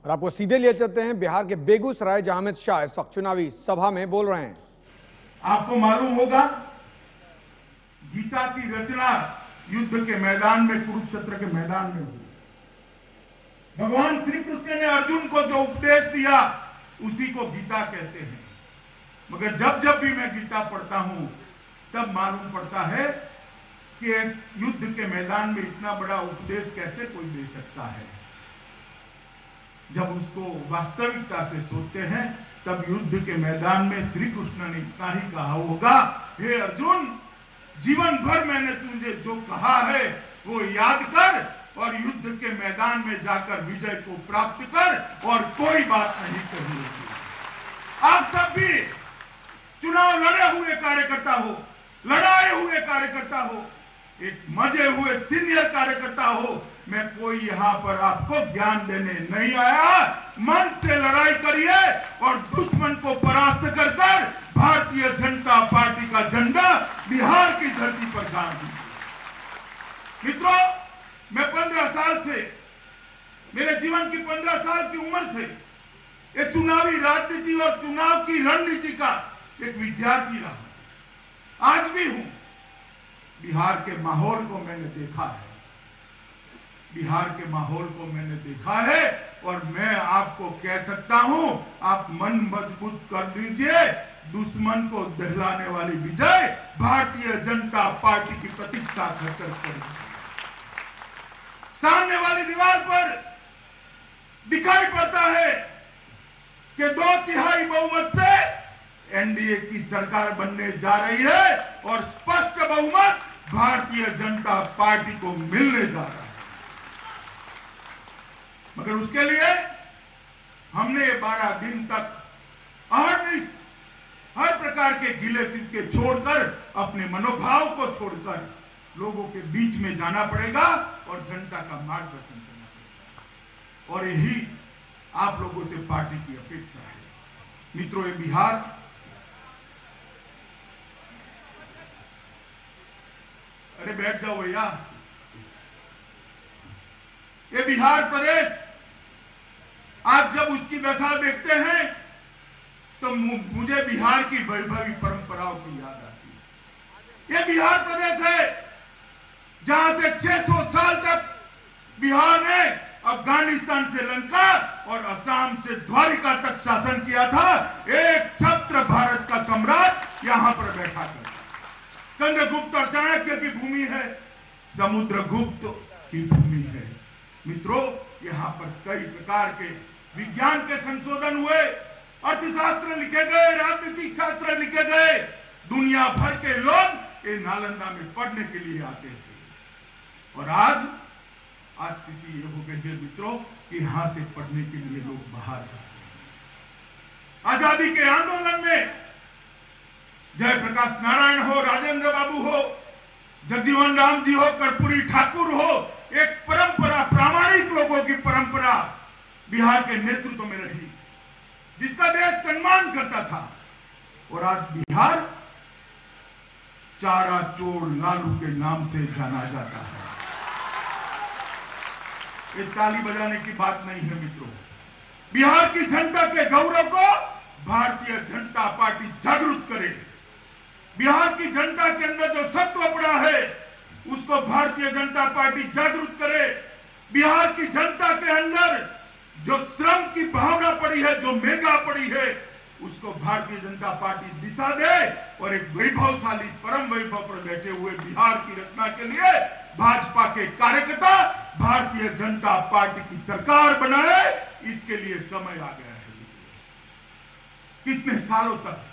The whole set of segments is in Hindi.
और आपको सीधे लिए चलते हैं बिहार के बेगूसराय, जहां अमित शाह इस वक्त चुनावी सभा में बोल रहे हैं। आपको मालूम होगा, गीता की रचना युद्ध के मैदान में, कुरुक्षेत्र के मैदान में हुई। भगवान श्री कृष्ण ने अर्जुन को जो उपदेश दिया उसी को गीता कहते हैं। मगर जब जब भी मैं गीता पढ़ता हूं तब मालूम पड़ता है कि युद्ध के मैदान में इतना बड़ा उपदेश कैसे कोई दे सकता है। जब उसको वास्तविकता से सोचते हैं तब युद्ध के मैदान में श्री कृष्ण ने इतना ही कहा होगा, हे अर्जुन, जीवन भर मैंने तुझे जो कहा है वो याद कर और युद्ध के मैदान में जाकर विजय को प्राप्त कर और कोई बात नहीं करनी होगी। आप सब भी चुनाव लड़े हुए कार्यकर्ता हो, लड़ाए हुए कार्यकर्ता हो, एक मजे हुए सीनियर कार्यकर्ता हो। मैं कोई यहां पर आपको ज्ञान देने नहीं आया। मन से लड़ाई करिए और दुश्मन को परास्त कर भारतीय जनता पार्टी का झंडा बिहार की धरती पर गाड़ दीजिए। मित्रों, मैं 15 साल से, मेरे जीवन की 15 साल की उम्र से एक चुनावी राजनीति और चुनाव की रणनीति का एक विद्यार्थी रहा, आज भी हूं। बिहार के माहौल को मैंने देखा है, बिहार के माहौल को मैंने देखा है और मैं आपको कह सकता हूं, आप मन मजबूत कर दीजिए। दुश्मन को दहलाने वाली विजय भारतीय जनता पार्टी की प्रतीक्षा कर करेगी। सामने वाली दीवार पर दिखाई पड़ता है कि 2/3 बहुमत से एनडीए की सरकार बनने जा रही है और स्पष्ट बहुमत भारतीय जनता पार्टी को मिलने जा रहा है। मगर उसके लिए हमने 12 दिन तक हर प्रकार के गिले शिकवे छोड़कर, अपने मनोभाव को छोड़कर लोगों के बीच में जाना पड़ेगा और जनता का मार्गदर्शन करना पड़ेगा। और यही आप लोगों से पार्टी की अपेक्षा है। मित्रों, ये बिहार अरे बैठ जाओ भैया, ये बिहार प्रदेश, आप जब उसकी दशा देखते हैं तो मुझे बिहार की वैभवी परंपराओं की याद आती है। ये बिहार प्रदेश है जहां से 600 साल तक बिहार ने अफगानिस्तान से लंका और असम से द्वारिका तक शासन किया था। एक छत्र भारत का सम्राट यहां पर बैठा था। चंद्रगुप्त और चाणक्य की भूमि है, समुद्रगुप्त की भूमि है। मित्रों, यहां पर कई प्रकार के विज्ञान के संशोधन हुए, अर्थशास्त्र लिखे गए, राजनीतिक शास्त्र लिखे गए। दुनिया भर के लोग ये नालंदा में पढ़ने के लिए आते थे और आज स्थिति ये हो गई है मित्रों कि यहां से पढ़ने के लिए लोग बाहर जाते हैं। आजादी के आंदोलन में जयप्रकाश नारायण हो, राजेंद्र बाबू हो, जगजीवन राम जी हो, कर्पूरी ठाकुर हो, एक परंपरा, प्रामाणिक लोगों की परंपरा बिहार के नेतृत्व में रही, जिसका देश सम्मान करता था। और आज बिहार चारा चोर लालू के नाम से जाना जाता है। ये ताली बजाने की बात नहीं है मित्रों। बिहार की जनता के गौरव को भारतीय जनता पार्टी जागरूक करे। बिहार की जनता के अंदर जो सत्व पड़ा है उसको भारतीय जनता पार्टी जागरूक करे। बिहार की जनता के अंदर जो श्रम की भावना पड़ी है, जो मेगा पड़ी है, उसको भारतीय जनता पार्टी दिशा दे और एक वैभवशाली, परम वैभव पर बैठे हुए बिहार की रचना के लिए भाजपा के कार्यकर्ता भारतीय जनता पार्टी की सरकार बनाए। इसके लिए समय आ गया है। कितने सालों तक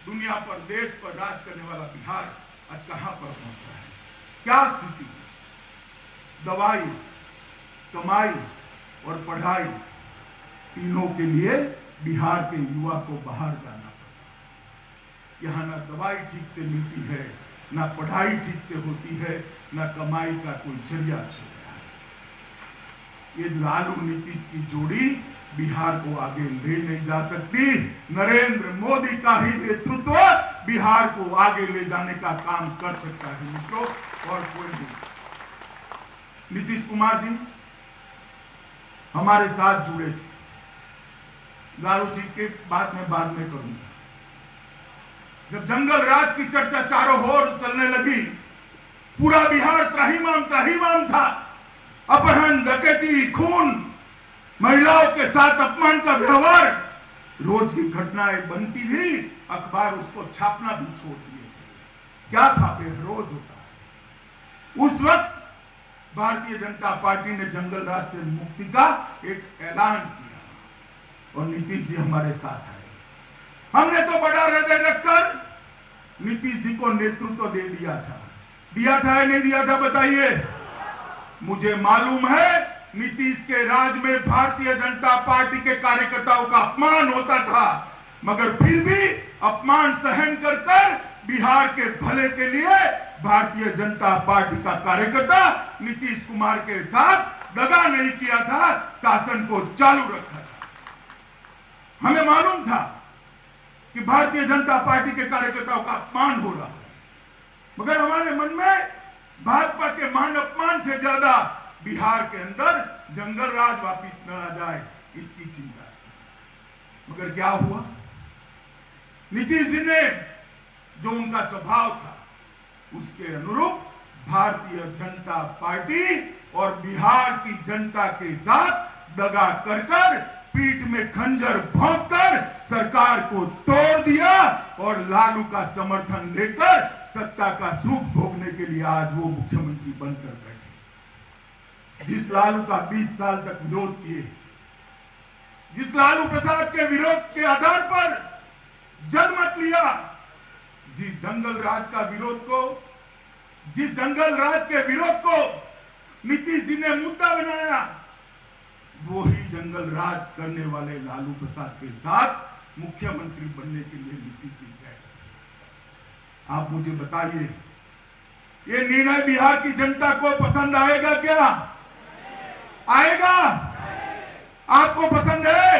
दुनिया पर, देश पर राज करने वाला बिहार आज कहां पर पहुंचा है? क्या स्थिति? दवाई, कमाई और पढ़ाई, तीनों के लिए बिहार के युवा को बाहर जाना पड़ता है। यहां ना दवाई ठीक से मिलती है, ना पढ़ाई ठीक से होती है, ना कमाई का कोई जरिया चल रहा है। ये लालू नीतीश की जोड़ी बिहार को आगे ले नहीं जा सकती। नरेंद्र मोदी का ही नेतृत्व बिहार को आगे ले जाने का काम कर सकता है मित्रों, और कोई नहीं। नीतीश कुमार जी हमारे साथ जुड़े थे। लालू जी की बात मैं बाद में करूंगा। जब जंगल राज की चर्चा चारों ओर चलने लगी, पूरा बिहार त्राहिमाम त्राहिमाम था। अपहरण, डकैती, खून, महिलाओं के साथ अपमान का व्यवहार, रोज की घटनाएं बनती थी। अखबार उसको छापना भी छोड़ दिए थे। क्या छापे, रोज होता है। उस वक्त भारतीय जनता पार्टी ने जंगल राज से मुक्ति का एक ऐलान किया और नीतीश जी हमारे साथ आए। हमने तो बड़ा हृदय रखकर नीतीश जी को नेतृत्व दे दिया था या नहीं दिया था, बताइए। मुझे मालूम है नीतीश के राज में भारतीय जनता पार्टी के कार्यकर्ताओं का अपमान होता था, मगर फिर भी अपमान सहन कर बिहार के भले के लिए भारतीय जनता पार्टी का कार्यकर्ता नीतीश कुमार के साथ दगा नहीं किया था, शासन को चालू रखा था। हमें मालूम था कि भारतीय जनता पार्टी के कार्यकर्ताओं का अपमान हो रहा है, मगर हमारे मन में भाजपा के मान अपमान से ज्यादा बिहार के अंदर जंगल राज वापिस न आ जाए, इसकी चिंता थी। मगर क्या हुआ, नीतीश जी ने जो उनका स्वभाव था उसके अनुरूप भारतीय जनता पार्टी और बिहार की जनता के साथ दगा कर पीठ में खंजर भोंककर सरकार को तोड़ दिया और लालू का समर्थन लेकर सत्ता का सुख भोगने के लिए आज वो मुख्यमंत्री बनकर बैठे। जिस लालू का 20 साल तक विरोध किए, जिस लालू प्रसाद के विरोध के आधार पर जनमत लिया, जिस जंगल राज के विरोध को नीतीश जी ने मुद्दा बनाया, वो ही जंगल राज करने वाले लालू प्रसाद के साथ मुख्यमंत्री बनने के लिए नीतीश जी गए। आप मुझे बताइए, ये निर्णय बिहार की जनता को पसंद आएगा क्या? आएगा? आपको पसंद है?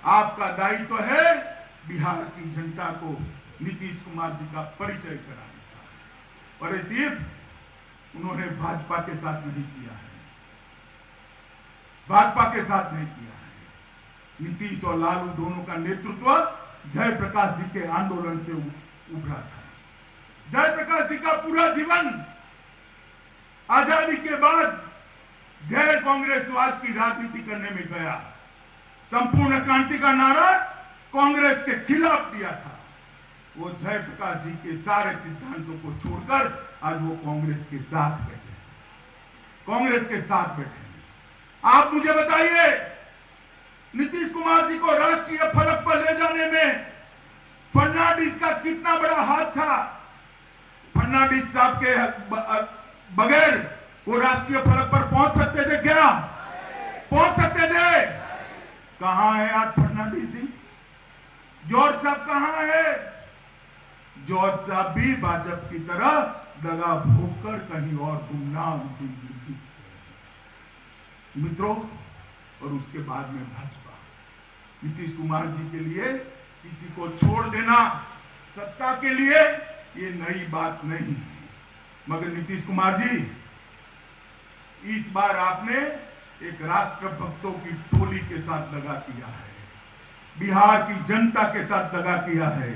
आपका दायित्व है बिहार की जनता को नीतीश कुमार जी का परिचय कराने का, और सिर्फ उन्होंने भाजपा के साथ नहीं किया है, भाजपा के साथ नहीं किया है। नीतीश और लालू दोनों का नेतृत्व जयप्रकाश जी के आंदोलन से उभरा था। जयप्रकाश जी का पूरा जीवन आजादी के बाद गैर कांग्रेसवाद की राजनीति करने में गया। संपूर्ण क्रांति का नारा कांग्रेस के खिलाफ दिया था। वो जयप्रकाश जी के सारे सिद्धांतों को छोड़कर आज वो कांग्रेस के साथ बैठे। आप मुझे बताइए, नीतीश कुमार जी को राष्ट्रीय फलक पर ले जाने में फर्नांडिस का कितना बड़ा हाथ था? फर्नांडिस साहब के बगैर वो राष्ट्रीय फलक पर पहुंच सकते थे क्या? पहुंच सकते थे? कहां है आज फर्नांडिस जी? जॉर्ज साहब कहां है? जॉर्ज साहब भी भाजपा की तरह दगा भोगकर कहीं और गुमनाम जिंदगी। मित्रों, और उसके बाद में भाजपा, नीतीश कुमार जी के लिए किसी को छोड़ देना सत्ता के लिए ये नई बात नहीं है, मगर नीतीश कुमार जी, इस बार आपने एक राष्ट्रभक्तों की टोली के साथ दगा किया है, बिहार की जनता के साथ दगा किया है,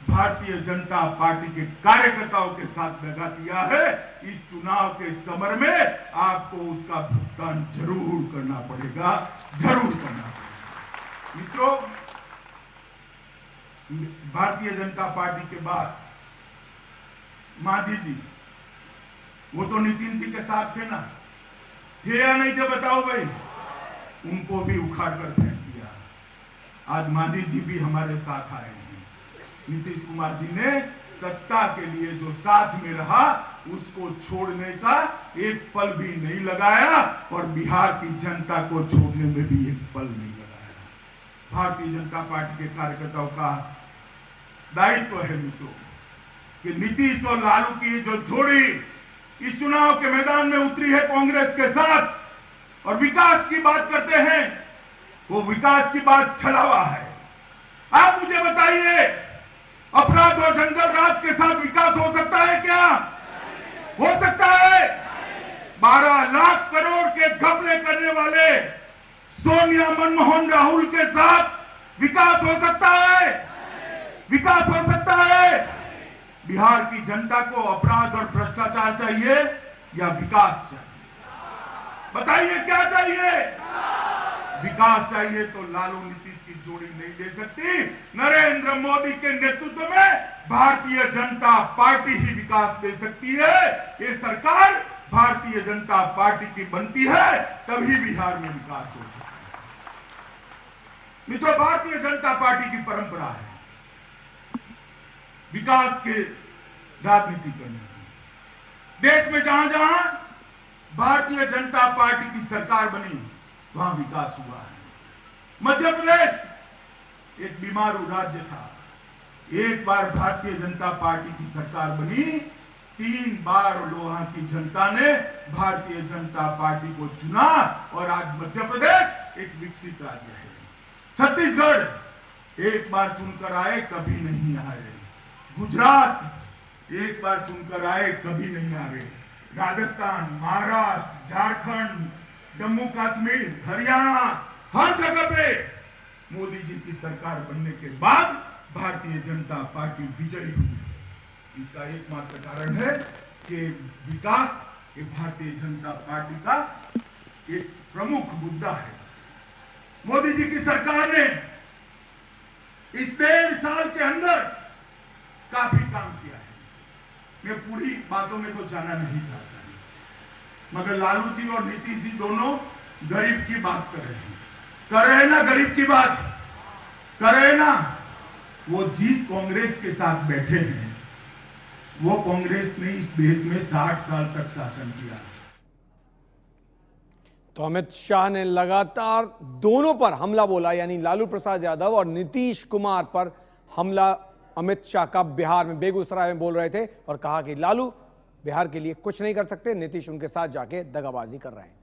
भारतीय जनता पार्टी के कार्यकर्ताओं के साथ दगा किया है। इस चुनाव के समर में आपको उसका भुगतान जरूर करना पड़ेगा, जरूर करना पड़ेगा। मित्रों, भारतीय जनता पार्टी के बाद मांझी जी, वो तो नितिन जी के साथ थे ना, थे या नहीं थे बताओ भाई? उनको भी उखाड़ कर फेंक दिया। आज मांझी जी भी हमारे साथ आए हैं। नीतीश कुमार जी ने सत्ता के लिए जो साथ में रहा उसको छोड़ने का एक पल भी नहीं लगाया और बिहार की जनता को छोड़ने में भी एक पल नहीं लगाया। भारतीय जनता पार्टी के कार्यकर्ताओं का दायित्व है मित्रों कि नीतीश और लालू की जो जोड़ी इस चुनाव के मैदान में उतरी है कांग्रेस के साथ और विकास की बात करते हैं, वो विकास की बात छलावा है। आप मुझे बताइए, अपराध और जंगल राज के साथ विकास हो सकता है क्या? हो सकता है? 12 लाख करोड़ के घपले करने वाले सोनिया मनमोहन राहुल के साथ विकास हो सकता है? विकास हो सकता है? बिहार की जनता को अपराध और भ्रष्टाचार चाहिए या विकास चाहिए? बताइए क्या चाहिए? विकास चाहिए तो लालू नीतीश की जोड़ी नहीं दे सकती। नरेंद्र मोदी के नेतृत्व में भारतीय जनता पार्टी ही विकास दे सकती है। ये सरकार भारतीय जनता पार्टी की बनती है तभी बिहार में विकास हो सकता है। मित्रों, भारतीय जनता पार्टी की परंपरा है विकास के राजनीति करने की। देश में जहां जहां भारतीय जनता पार्टी की सरकार बनी वहां विकास हुआ है। मध्य प्रदेश एक बीमारू राज्य था। एक बार भारतीय जनता पार्टी की सरकार बनी, 3 बार वहां की जनता ने भारतीय जनता पार्टी को चुना और आज मध्य प्रदेश एक विकसित राज्य है। छत्तीसगढ़ एक बार चुनकर आए, कभी नहीं आए। गुजरात एक बार चुनकर आए, कभी नहीं आ रहे। राजस्थान, महाराष्ट्र, झारखंड, जम्मू कश्मीर, हरियाणा, हर जगह पे मोदी जी की सरकार बनने के बाद भारतीय जनता पार्टी विजयी हुई। इसका एकमात्र कारण है कि विकास ये भारतीय जनता पार्टी का एक प्रमुख मुद्दा है। मोदी जी की सरकार ने इस 1.5 साल के अंदर काफी काम किया है। मैं पूरी बातों में तो जाना नहीं चाहता, मगर लालू जी और नीतीश जी दोनों गरीब की बात कर रहे हैं ना, गरीब की बात कर रहे हैं ना। वो जिस कांग्रेस के साथ बैठे हैं वो कांग्रेस ने इस देश में 60 साल तक शासन किया। तो अमित शाह ने लगातार दोनों पर हमला बोला, यानी लालू प्रसाद यादव और नीतीश कुमार पर हमला अमित शाह का बिहार में बेगूसराय में बोल रहे थे और कहा कि लालू बिहार के लिए कुछ नहीं कर सकते, नीतीश उनके साथ जाके दगाबाजी कर रहे हैं।